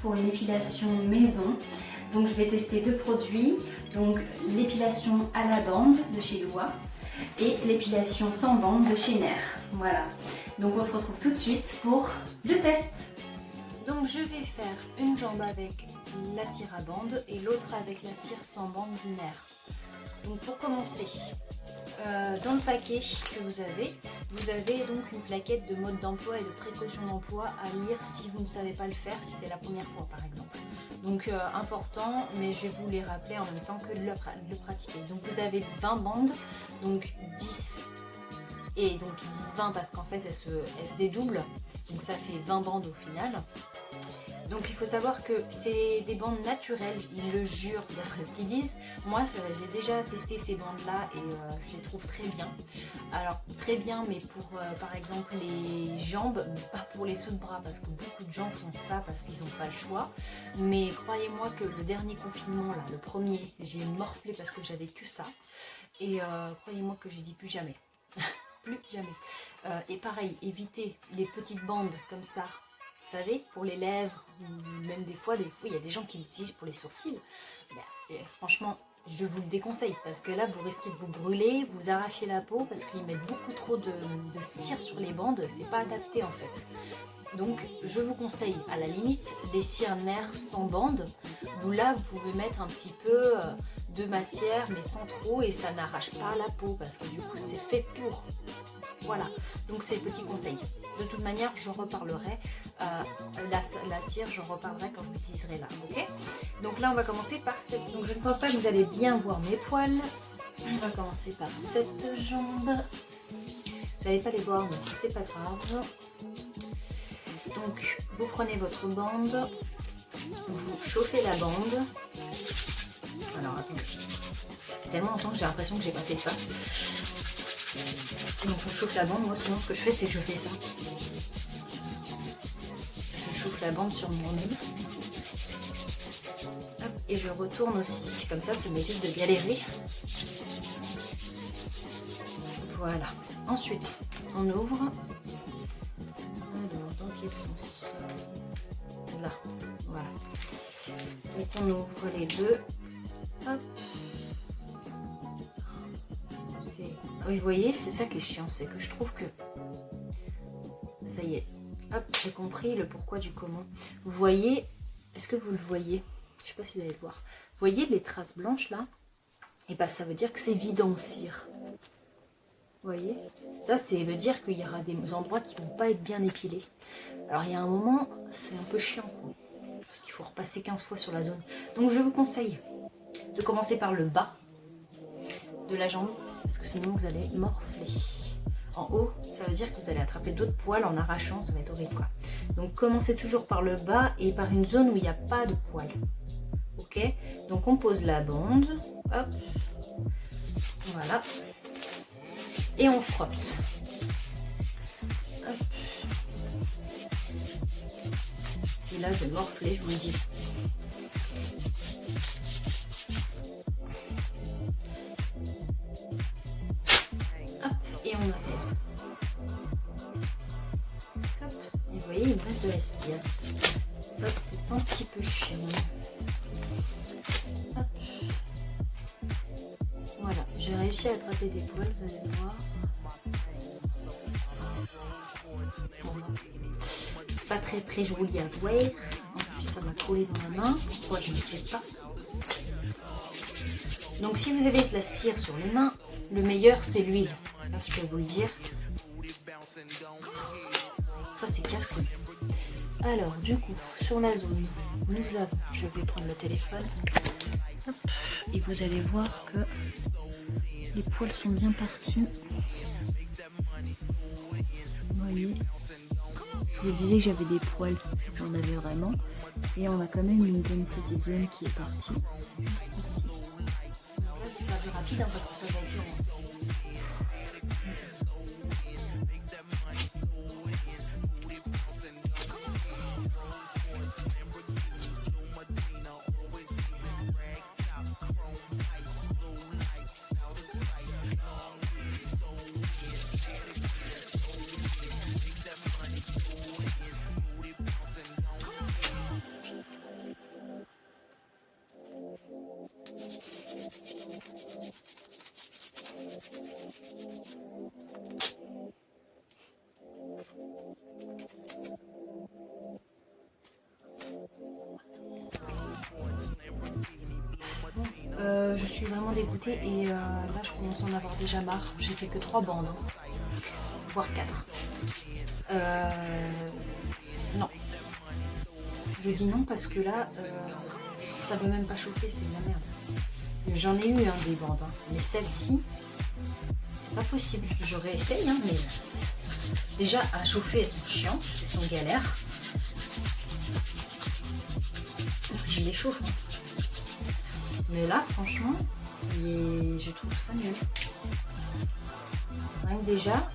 pour une épilation maison. Donc je vais tester deux produits, donc l'épilation à la bande de chez Loa et l'épilation sans bande de chez Nair. Voilà, donc on se retrouve tout de suite pour le test. Donc je vais faire une jambe avec la cire à bande et l'autre avec la cire sans bande du Nair. Donc pour commencer, dans le paquet que vous avez donc une plaquette de mode d'emploi et de précaution d'emploi à lire si vous ne savez pas le faire, si c'est la première fois par exemple. Donc important, mais je vais vous les rappeler en même temps que de le pratiquer. Donc vous avez 20 bandes, donc 10 et donc 10-20 parce qu'en fait elles se dédoublent, donc ça fait 20 bandes au final. Donc il faut savoir que c'est des bandes naturelles, ils le jurent d'après ce qu'ils disent. Moi j'ai déjà testé ces bandes là et je les trouve très bien. Alors très bien, mais pour par exemple les jambes, mais pas pour les sous de bras parce que beaucoup de gens font ça parce qu'ils n'ont pas le choix. Mais croyez-moi que le dernier confinement là, le premier, j'ai morflé parce que j'avais que ça. Et croyez-moi que j'ai dit plus jamais. Plus jamais. Et pareil, évitez les petites bandes comme ça. Vous savez, pour les lèvres, ou même des fois, il y a des gens qui l'utilisent pour les sourcils. Mais, franchement, je vous le déconseille parce que là, vous risquez de vous brûler, vous arracher la peau parce qu'ils mettent beaucoup trop de cire sur les bandes. C'est pas adapté en fait. Donc, je vous conseille à la limite des cires Nair sans bande où là, vous pouvez mettre un petit peu de matière mais sans trop et ça n'arrache pas la peau parce que du coup, c'est fait pour. Voilà, donc c'est petit conseil. De toute manière, je reparlerai. La cire, je reparlerai quand je l'utiliserai là, ok? Donc là, on va commencer par celle-ci. Donc je ne pense pas que vous allez bien voir mes poils. On va commencer par cette jambe. Vous n'allez pas les voir, mais c'est pas grave. Donc, vous prenez votre bande. Vous chauffez la bande. Alors, attendez. Ça fait tellement longtemps que j'ai l'impression que j'ai pas fait ça. Donc on chauffe la bande, moi sinon ce que je fais c'est que je fais ça. Je chauffe la bande sur mon nez. Hop, et je retourne aussi, comme ça m'évite de galérer. Voilà. Ensuite, on ouvre. Alors, dans quel sens? Là, voilà. Donc on ouvre les deux. Hop. Oui, vous voyez, c'est ça qui est chiant, c'est que je trouve que ça y est, hop, j'ai compris le pourquoi du comment. Vous voyez, est-ce que vous le voyez? Je sais pas si vous allez le voir. Vous voyez les traces blanches là? Et bah ça veut dire que c'est vide en cire. Vous voyez? Ça veut dire qu'il y aura des endroits qui vont pas être bien épilés. Alors il y a un moment, c'est un peu chiant quoi, parce qu'il faut repasser 15 fois sur la zone. Donc je vous conseille de commencer par le bas de la jambe, parce que sinon vous allez morfler. En haut, ça veut dire que vous allez attraper d'autres poils en arrachant, ça va être horrible quoi. Donc commencez toujours par le bas et par une zone où il n'y a pas de poils. Ok? Donc on pose la bande, hop, voilà, et on frotte. Hop. Et là je vais morfler, je vous le dis. Et on apaise. Hop. Et vous voyez, il me reste de la cire. Ça, c'est un petit peu chiant. Hop. Voilà, j'ai réussi à attraper des poils, vous allez voir. C'est pas très joli à voir. En plus, ça m'a collé dans la main. Pourquoi, je ne sais pas. Donc, si vous avez de la cire sur les mains, le meilleur, c'est l'huile. Ça, je peux vous le dire. Ça, c'est casse-couille. Alors, du coup, sur la zone, nous avons... Je vais prendre le téléphone. Hop. Et vous allez voir que les poils sont bien partis. Vous voyez, je vous disais que j'avais des poils, j'en avais vraiment. Et on a quand même une bonne petite zone qui est partie. Juste ici. Là, c'est pas plus rapide hein, parce que ça va être long. je suis vraiment dégoûtée et là je commence à en avoir déjà marre. J'ai fait que 3 bandes, hein, voire 4. Non. Je dis non parce que là, ça veut même pas chauffer, c'est de la merde. J'en ai eu des bandes, hein, mais celle-ci, c'est pas possible. J'aurais essayé, hein, mais déjà à chauffer, elles sont chiantes, elles sont galères. Je les chauffe. Hein. Mais là, franchement, je trouve ça mieux. Rien que déjà,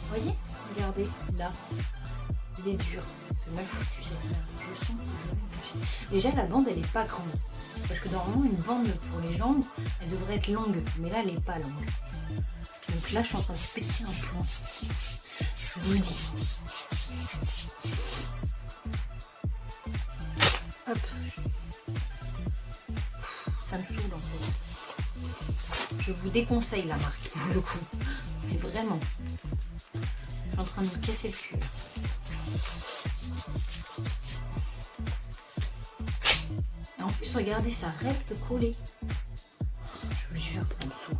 vous voyez, regardez, là, il est dur. C'est mal foutu, je sens que je vais me cacher. Déjà, la bande, elle est pas grande. Parce que normalement, une bande pour les jambes, elle devrait être longue. Mais là, elle n'est pas longue. Donc là, je suis en train de péter un plomb. Je vous le dis. Hop. Ça me saoule en fait. Je vous déconseille la marque pour le coup. Mais vraiment. Je suis en train de me casser le cul. Et en plus, regardez, ça reste collé. Je vous jure, ça me saoule.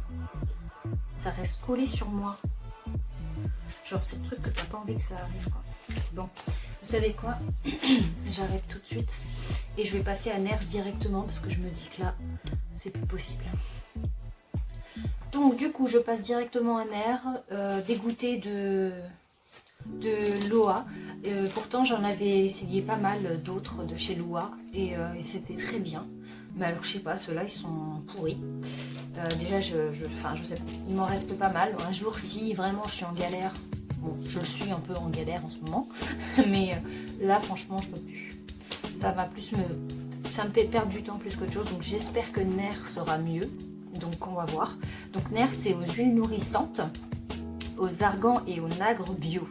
Ça reste collé sur moi. Genre, c'est le truc que t'as pas envie que ça arrive, quoi. Bon, vous savez quoi? J'arrête tout de suite. Et je vais passer à Nair directement parce que je me dis que là, c'est plus possible. Donc, du coup, je passe directement à Nair, dégoûtée de Loa. Pourtant, j'en avais essayé pas mal d'autres de chez Loa et c'était très bien. Mais alors, je sais pas, ceux-là, ils sont pourris. Déjà, je sais pas, il m'en reste pas mal. Un jour, si vraiment je suis en galère, bon, je suis un peu en galère en ce moment, mais là, franchement, je peux plus. Ça me fait perdre du temps plus qu'autre chose. Donc, j'espère que Nair sera mieux. Donc, on va voir. Donc, Nair, c'est aux huiles nourrissantes, aux argans et aux nagres bio.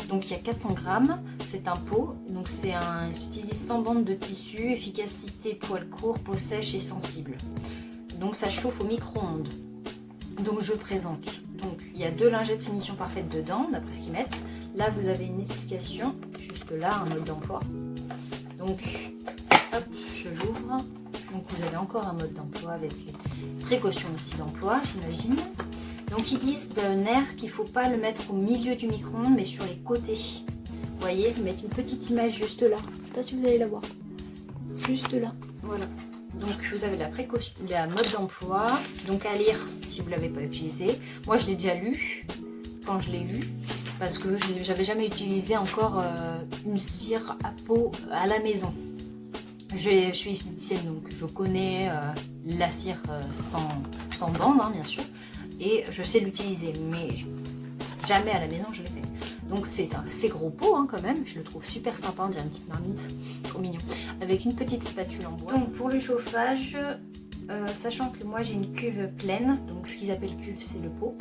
Donc, il y a 400 grammes. C'est un pot. Donc, il s'utilise sans bande de tissu, efficacité poil court, peau sèche et sensible. Donc ça chauffe au micro-ondes. Donc je présente. Donc il y a 2 lingettes finition parfaite dedans, d'après ce qu'ils mettent. Là vous avez une explication, juste là un mode d'emploi. Donc hop, je l'ouvre. Donc vous avez encore un mode d'emploi avec les précautions aussi d'emploi, j'imagine. Donc ils disent de Nair qu'il ne faut pas le mettre au milieu du micro-ondes, mais sur les côtés. Vous voyez, ils mettent une petite image juste là. Je ne sais pas si vous allez la voir. Juste là, voilà. Donc vous avez la mode d'emploi, donc à lire si vous ne l'avez pas utilisé. Moi je l'ai déjà lu quand je l'ai vu, parce que j'avais jamais utilisé encore une cire à peau à la maison. Je suis esthéticienne donc je connais la cire sans bande hein, bien sûr, et je sais l'utiliser, mais jamais à la maison je l'ai fait. Donc c'est un assez gros pot hein, quand même, je le trouve super sympa, on dirait une petite marmite, trop mignon, avec une petite spatule en bois. Donc pour le chauffage, sachant que moi j'ai une cuve pleine, donc ce qu'ils appellent cuve c'est le pot,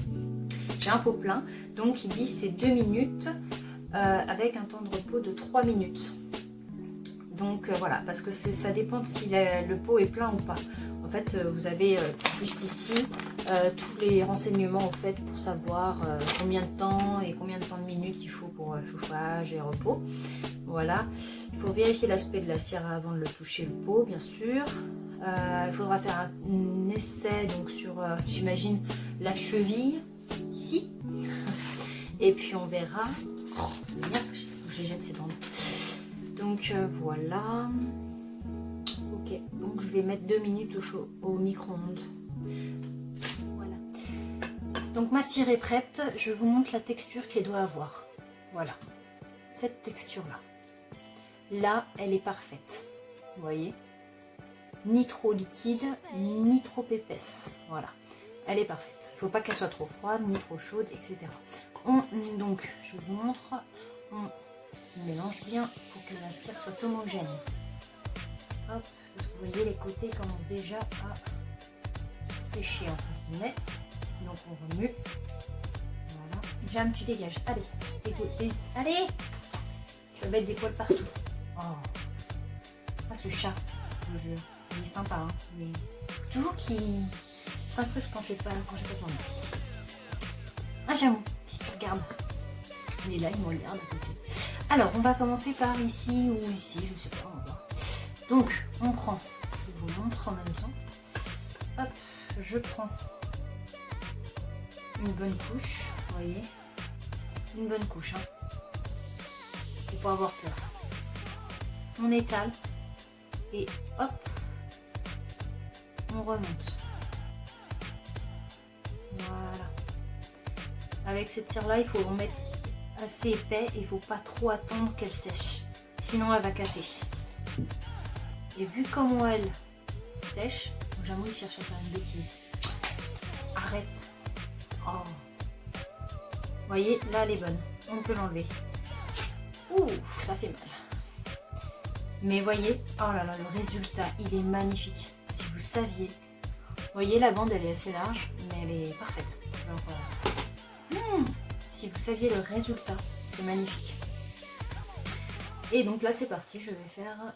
j'ai un pot plein, donc ils disent c'est 2 minutes avec un temps de repos de 3 minutes. Donc voilà, parce que ça dépend si le pot est plein ou pas. En fait, vous avez juste ici tous les renseignements en fait, pour savoir combien de temps et combien de temps de minutes il faut pour chauffage et repos. Voilà, il faut vérifier l'aspect de la cire avant de le toucher le pot, bien sûr. Il faudra faire un essai donc sur, j'imagine, la cheville, ici. Et puis on verra. Oh, ça m'énerve, faut que je jette ces bandes. Donc voilà. Ok, donc je vais mettre 2 minutes au micro-ondes. Voilà. Donc ma cire est prête. Je vous montre la texture qu'elle doit avoir. Voilà. Cette texture-là. Là, elle est parfaite. Vous voyez? Ni trop liquide, ni trop épaisse. Voilà. Elle est parfaite. Il ne faut pas qu'elle soit trop froide, ni trop chaude, etc. Donc, je vous montre. On mélange bien pour que la cire soit homogène. Hop, parce que vous voyez les côtés commencent déjà à sécher entre guillemets. Donc on remue. Voilà. Jam, tu dégages. Allez, allez. Tu vas mettre des poils partout. Oh. Ah ce chat, je vous jure. Il est sympa, hein. Mais toujours qu'il s'incruste quand j'ai pas tourné. Ah Jamou, qu'est-ce que tu regardes? Il est là, il me regarde à côté. Alors, on va commencer par ici ou ici, je sais pas, on va voir. Donc, on prend Je vous montre en même temps. Hop, je prends une bonne couche, vous voyez, une bonne couche, hein. Faut pas avoir peur. On étale et hop, on remonte. Voilà. Avec cette cire-là, il faut en mettre assez épais et il faut pas trop attendre qu'elle sèche. Sinon, elle va casser. Et vu comment elle sèche, Jamo il cherche à faire une bêtise. Arrête. Oh. Vous voyez, là elle est bonne. On peut l'enlever. Ouh, ça fait mal. Mais voyez, oh là là, le résultat, il est magnifique. Si vous saviez. Vous voyez, la bande, elle est assez large, mais elle est parfaite. Si vous saviez le résultat, c'est magnifique. Et donc là, c'est parti. Je vais faire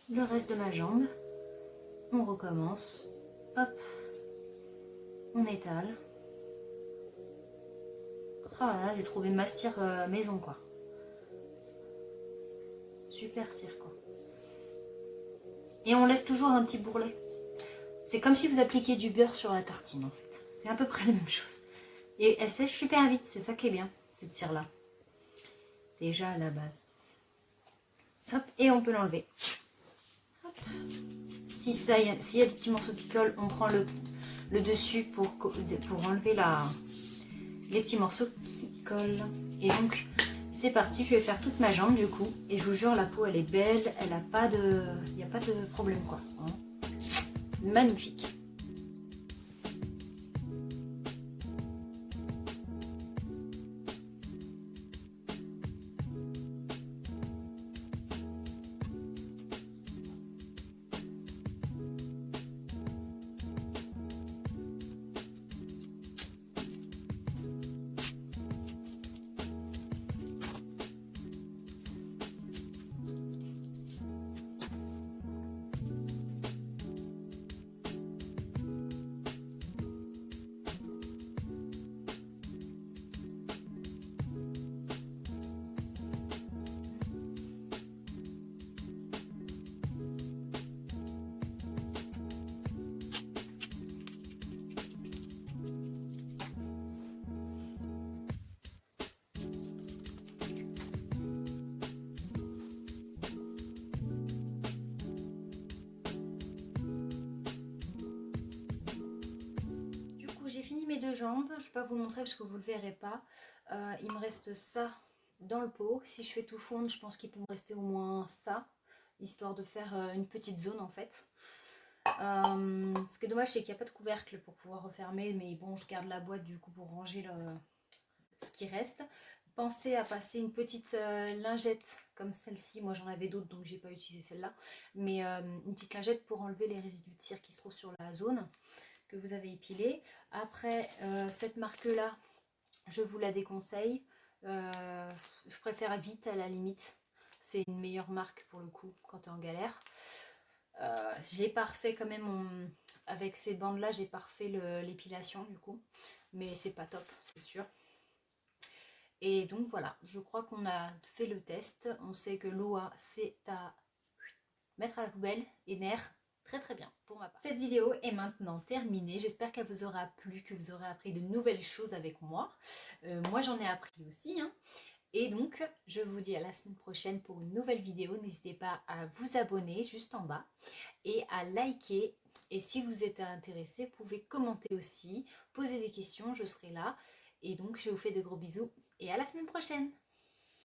le reste de ma jambe. On recommence. Hop. On étale. Oh là là, j'ai trouvé ma cire maison, quoi. Super cire, quoi. Et on laisse toujours un petit bourrelet. C'est comme si vous appliquiez du beurre sur la tartine, en fait. C'est à peu près la même chose. Et elle sèche super vite, c'est ça qui est bien, cette cire-là. Déjà à la base. Hop, et on peut l'enlever. S'il y a des petits morceaux qui collent, on prend le dessus pour enlever les petits morceaux qui collent. Et donc, c'est parti, je vais faire toute ma jambe du coup. Et je vous jure, la peau, elle est belle, elle a pas de... il n'y a pas de problème, quoi. Magnifique. J'ai fini mes deux jambes, je ne vais pas vous le montrer parce que vous ne le verrez pas. Il me reste ça dans le pot. Si je fais tout fondre, je pense qu'il peut me rester au moins ça, histoire de faire une petite zone en fait. Ce qui est dommage, c'est qu'il n'y a pas de couvercle pour pouvoir refermer, mais bon, je garde la boîte du coup pour ranger ce qui reste. Pensez à passer une petite lingette comme celle-ci. Moi j'en avais d'autres donc j'ai pas utilisé celle-là, mais une petite lingette pour enlever les résidus de cire qui se trouvent sur la zone que vous avez épilé. Après, cette marque-là, je vous la déconseille. Je préfère Vite à la limite. C'est une meilleure marque pour le coup quand tu es en galère. J'ai parfait quand même, avec ces bandes-là, j'ai parfait l'épilation du coup. Mais c'est pas top, c'est sûr. Et donc voilà, je crois qu'on a fait le test. On sait que l'OA, c'est à mettre à la poubelle et nerf. Très très bien pour ma part. Cette vidéo est maintenant terminée. J'espère qu'elle vous aura plu, que vous aurez appris de nouvelles choses avec moi. Moi j'en ai appris aussi. Et donc je vous dis à la semaine prochaine pour une nouvelle vidéo. N'hésitez pas à vous abonner juste en bas et à liker. Et si vous êtes intéressé, vous pouvez commenter aussi, poser des questions, je serai là. Et donc je vous fais de gros bisous et à la semaine prochaine.